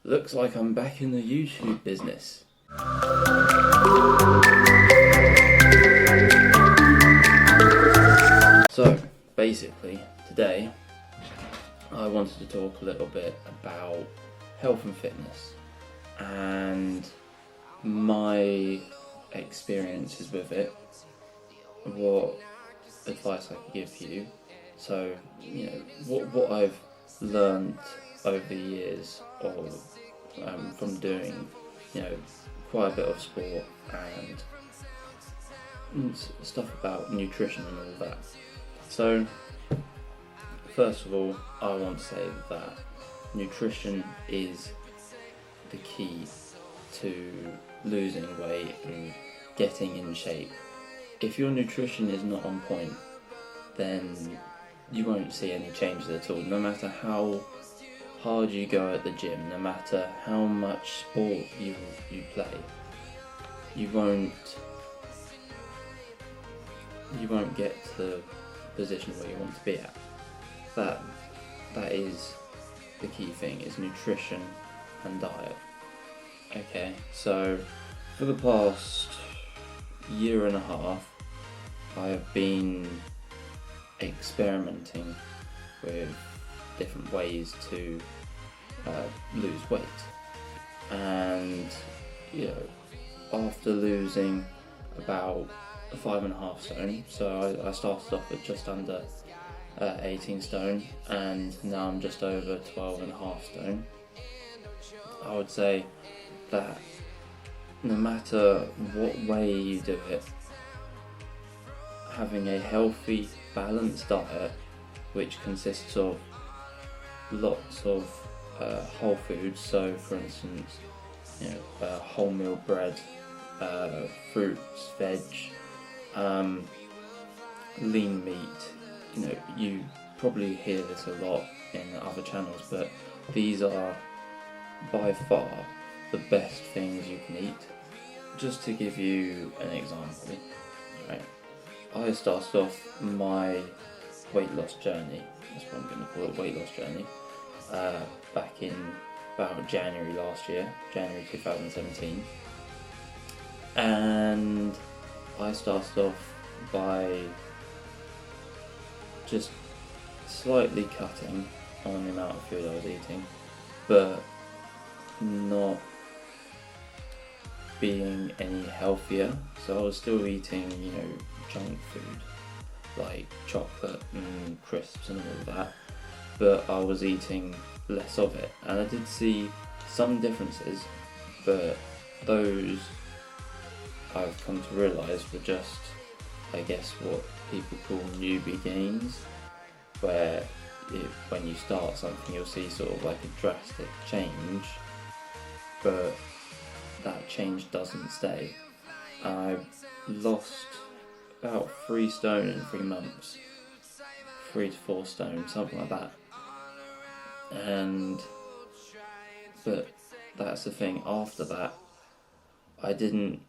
Looks like I'm back in the YouTube business. So, basically, today I wanted to talk a little bit about health and fitness and my experiences with it, what advice I could give you. So, what I've learned over the years from doing, quite a bit of sport and stuff about nutrition and all that. So, first of all, I want to say that nutrition is the key to losing weight and getting in shape. If your nutrition is not on point, then you won't see any changes at all. No matter how hard you go at the gym, no matter how much sport you play, you won't get to the position where you want to be at. That is the key thing, is nutrition and diet. Okay, so for the past year and a half, I have been experimenting with different ways to lose weight, and after losing about 5.5 stone, so I started off at just under 18 stone, and now I'm just over 12.5 stone. I would say that no matter what way you do it, having a healthy, balanced diet, which consists of lots of whole foods, so for instance, wholemeal bread, fruits, veg, lean meat. You probably hear this a lot in other channels, but these are by far the best things you can eat. Just to give you an example, right? I started off my weight loss journey, that's what I'm going to call it, weight loss journey, back in about January last year, January 2017. And I started off by just slightly cutting on the amount of food I was eating, but not being any healthier. So I was still eating, junk food like chocolate and crisps and all that, but I was eating less of it, and I did see some differences, but those I've come to realise were just, I guess, what people call newbie gains, where when you start something you'll see sort of like a drastic change, but that change doesn't stay. I lost about 3 stone in 3 months, 3 to 4 stone, something like that. But that's the thing, after that I didn't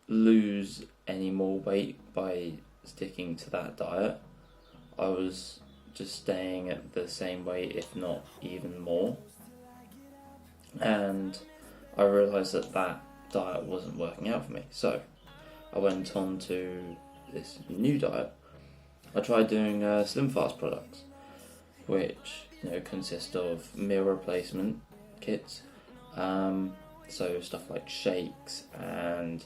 lose any more weight by sticking to that diet. I was just staying at the same weight, if not even more, and I realised that diet wasn't working out for me. So I went on to this new diet. I tried doing Slim Fast products, which consist of meal replacement kits, so stuff like shakes and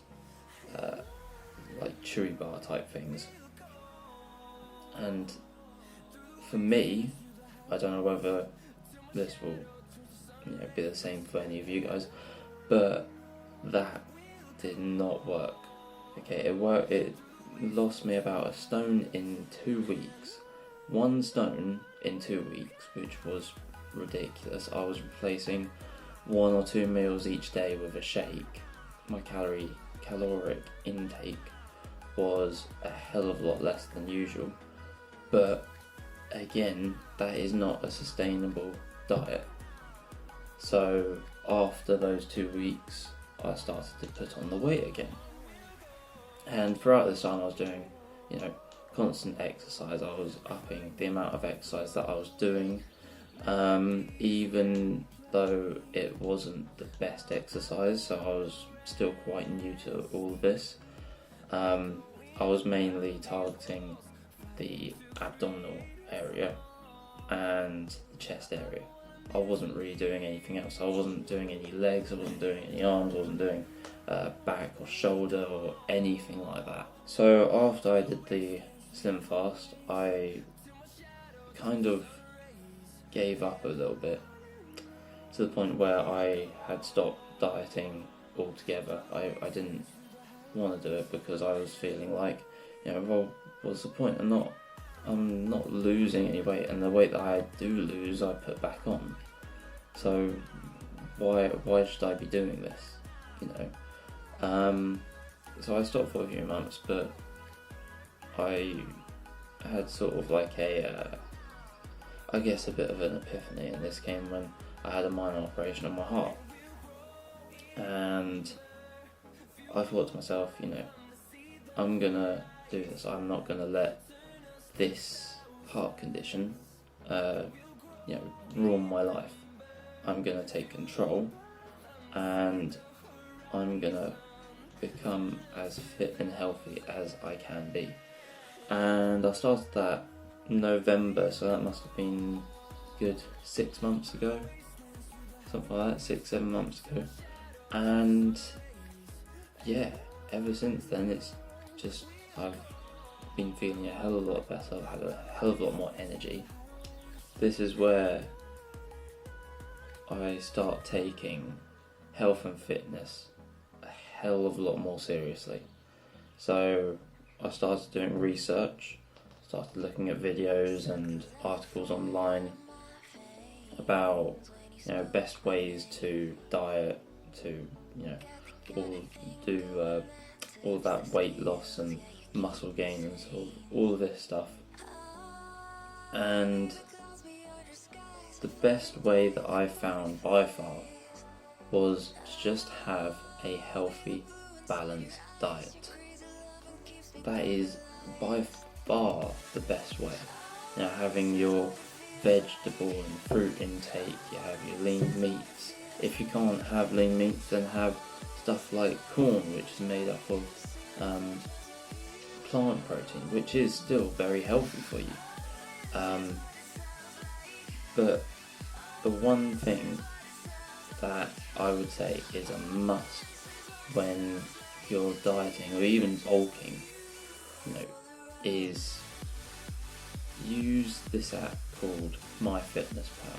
like chewy bar type things. And for me, I don't know whether this will be the same for any of you guys, but that did not work. Okay, it lost me about 1 stone in 2 weeks. 1 stone in 2 weeks, which was ridiculous. I was replacing 1 or 2 meals each day with a shake. My caloric intake was a hell of a lot less than usual, but again, that is not a sustainable diet. So after those 2 weeks, I started to put on the weight again, and throughout this time I was doing constant exercise. I was upping the amount of exercise that I was doing, even though it wasn't the best exercise, so I was still quite new to all of this. I was mainly targeting the abdominal area and the chest area. I wasn't really doing anything else. I wasn't doing any legs, I wasn't doing any arms, I wasn't doing back or shoulder or anything like that. So after I did the Slim Fast, I kind of gave up a little bit, to the point where I had stopped dieting altogether. I didn't want to do it because I was feeling like, well, what's the point? I'm not losing any weight, and the weight that I do lose I put back on. So why should I be doing this? So I stopped for a few months, but I had sort of like I guess a bit of an epiphany, and this came when I had a minor operation on my heart. And I thought to myself, I'm gonna do this. I'm not gonna let this heart condition, ruin my life. I'm gonna take control, and I'm gonna become as fit and healthy as I can be. And I started that November, so that must have been good 6 months ago, something like that, 6-7 months ago. And yeah, ever since then it's just, I've been feeling a hell of a lot better. I've had a hell of a lot more energy. This is where I start taking health and fitness a hell of a lot more seriously. So I started doing research, started looking at videos and articles online about best ways to diet, to all that weight loss and muscle gain and sort of all of this stuff. And the best way that I found by far was to just have a healthy, balanced diet. That is by far the best way. Having your vegetable and fruit intake, you have your lean meats. If you can't have lean meats, then have stuff like corn, which is made up of plant protein, which is still very healthy for you. But the one thing that I would say is a must when you're dieting or even bulking, is use this app called MyFitnessPal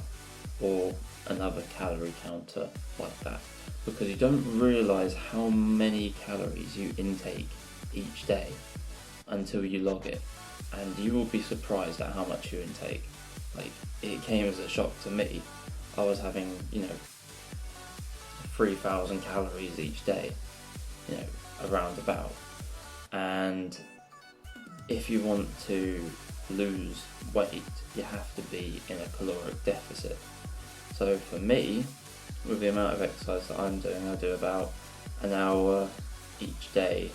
or another calorie counter like that, because you don't realise how many calories you intake each day until you log it, and you will be surprised at how much you intake. Like, it came as a shock to me. I was having 3,000 calories each day, around about. And if you want to lose weight, you have to be in a caloric deficit. So for me, with the amount of exercise that I'm doing, I do about an hour each day,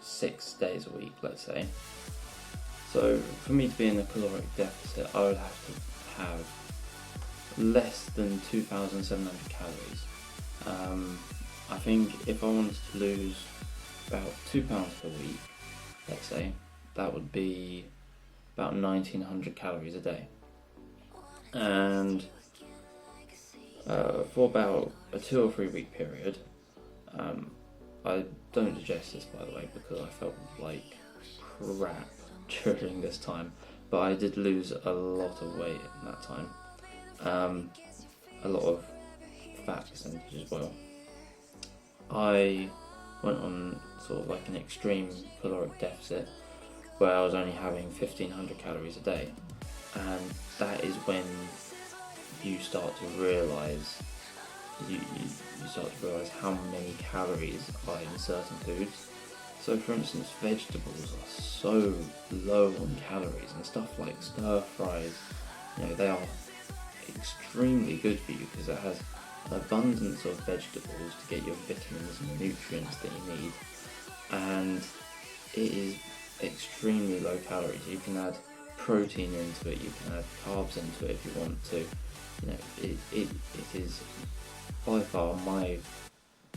6 days a week, let's say. So for me to be in a caloric deficit, I would have to have less than 2,700 calories. I think if I wanted to lose about 2 pounds per week, let's say, that would be about 1,900 calories a day. And for about a 2 or 3 week period, I don't digest this, by the way, because I felt like crap during this time, but I did lose a lot of weight in that time, a lot of fat percentage as well. I went on sort of like an extreme caloric deficit where I was only having 1,500 calories a day, and that is when you start to realise you start to realise how many calories are in certain foods. So for instance, vegetables are so low on calories, and stuff like stir fries, they are extremely good for you because it has an abundance of vegetables to get your vitamins and nutrients that you need, and it is extremely low calories. You can add protein into it, you can add carbs into it if you want to, You know, it is by far my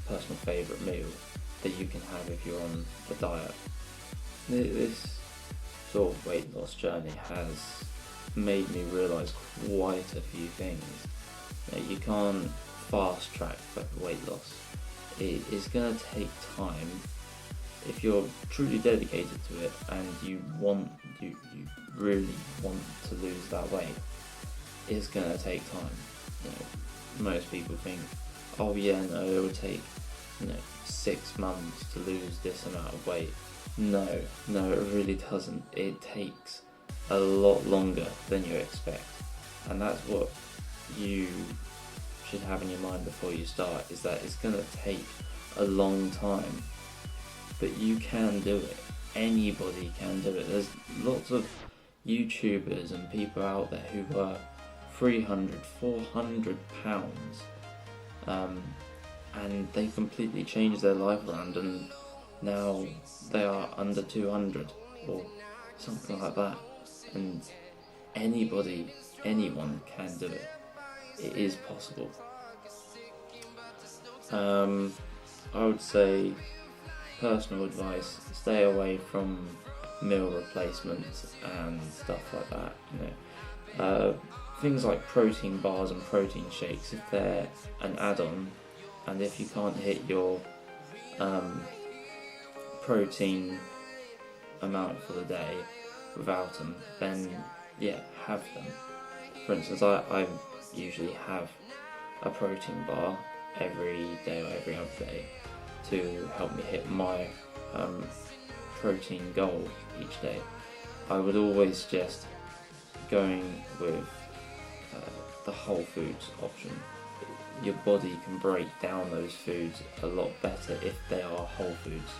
personal favourite meal that you can have if you're on a diet. This sort of weight loss journey has made me realise quite a few things. You can't fast track weight loss. It is going to take time. If you're truly dedicated to it and you really want to lose that weight, it's going to take time. You know, most people think, oh yeah, no, it will take 6 months to lose this amount of weight. No, it really doesn't. It takes a lot longer than you expect, and that's what you should have in your mind before you start, is that it's going to take a long time, but you can do it. Anybody can do it. There's lots of YouTubers and people out there who were 300, 400 pounds and they completely changed their life around, and now they are under 200 or something like that. And anyone can do it. It is possible. I would say, personal advice, stay away from meal replacements and stuff like that. You know, things like protein bars and protein shakes, if they're an add-on, and if you can't hit your protein amount for the day without them, then yeah, have them. For instance, I usually have a protein bar every day or every other day to help me hit my protein goal each day. I would always suggest going with the whole foods option. Your body can break down those foods a lot better if they are whole foods,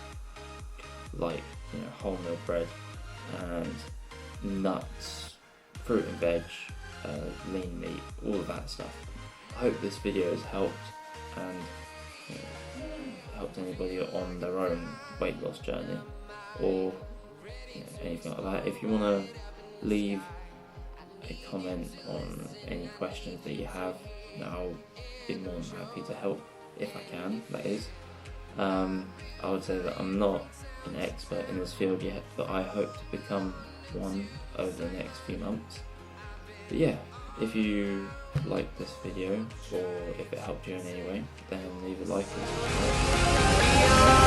like wholemeal bread and nuts, fruit and veg, lean meat, all of that stuff. I hope this video has helped and helped anybody on their own weight loss journey or anything like that. If you want to leave a comment on any questions that you have, I'll be more than happy to help if I can, that is. I would say that I'm not an expert in this field yet, but I hope to become one over the next few months. But yeah, if you liked this video or if it helped you in any way, then leave a like and subscribe.